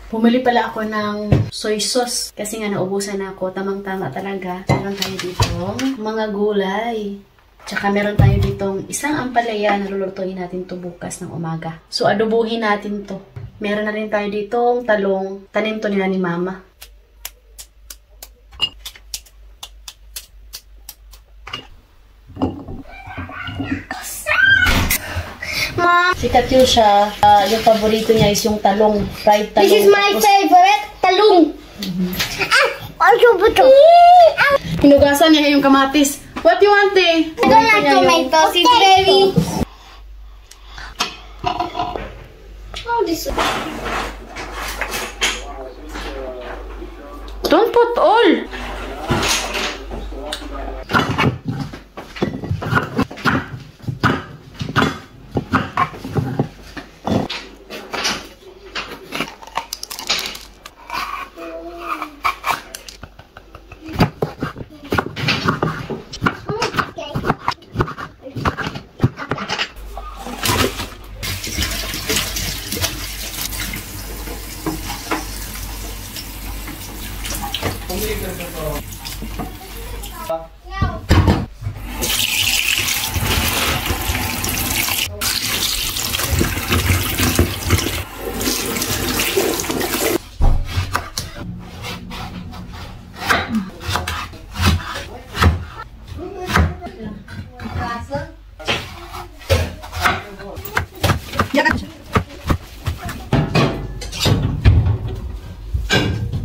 Bumili pala ako ng soy sauce kasi nga naubusan na ako. Tamang-tama talaga. Meron tayo dito mga gulay. Tsaka meron tayo ditong isang ampalaya na lulutuin natin to bukas ng umaga. So, adobuhin natin to. Meron na rin tayo ditong talong. Tanim to nila ni Mama. Mom! Si Katyusha, yung paborito niya is yung talong. Fried talong. This is my favorite, talong. Also buto. Hinugasan niya yung kamatis. What you want, eh? I don't like tomatoes. It's very... Oh, this... Don't put all.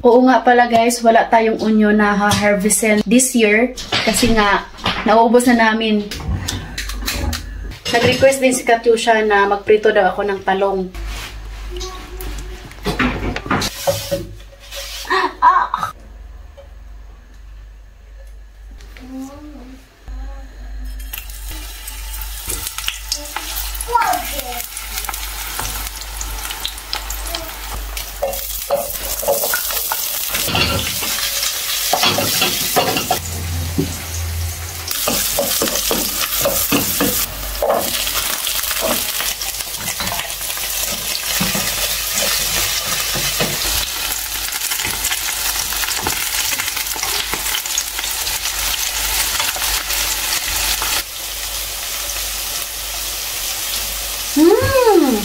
Oo nga pala guys, wala tayong onion na ha-harvestin this year kasi nga naubos na namin. Nag-request din si Katyusha na magprito daw ako ng talong.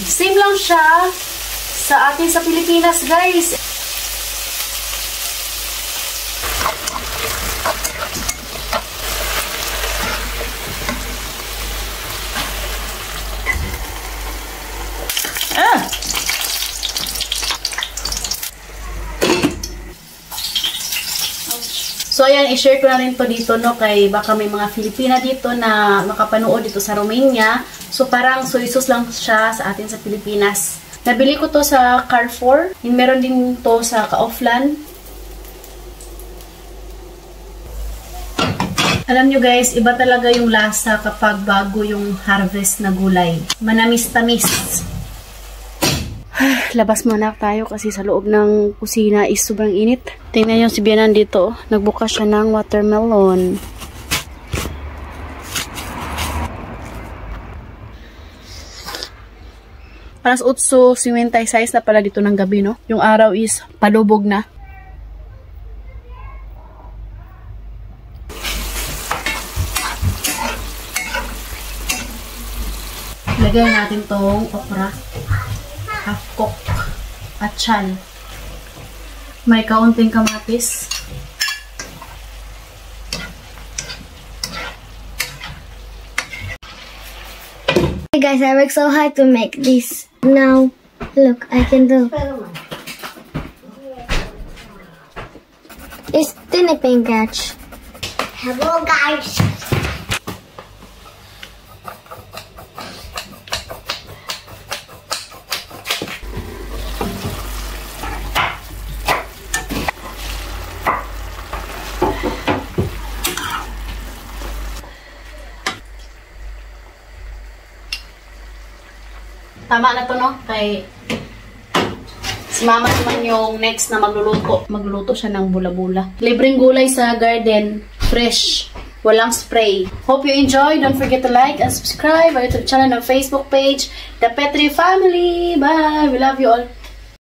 Same lang siya sa atin sa Pilipinas, guys. So, ayan, i-share ko na rin to dito, no, kay baka may mga Filipina dito na makapanood dito sa Romania. So, parang soy sauce lang siya sa atin sa Pilipinas. Nabili ko to sa Carrefour. Meron din to sa Kaufland. Alam nyo guys, iba talaga yung lasa kapag bago yung harvest na gulay. Manamis-tamis. Labas muna tayo kasi sa loob ng kusina is sobrang init. Tingnan nyo si Bianan dito. Nagbukas siya ng watermelon. Alas 8:56 na pala dito ng gabi, no? Yung araw is palubog na. Lagay natin tong okra. Half cook at chan. May kaunting kamatis. Hey guys, I worked so hard to make this. Now, look, I can do. It's tiniping catch. Hello guys. Tama na to, no? Kay si Mama naman yung next na magluluto. Magluluto siya ng bula-bula. Libreng gulay sa garden. Fresh. Walang spray. Hope you enjoy. Don't forget to like and subscribe our YouTube channel and Facebook page, The Petri Family. Bye! We love you all.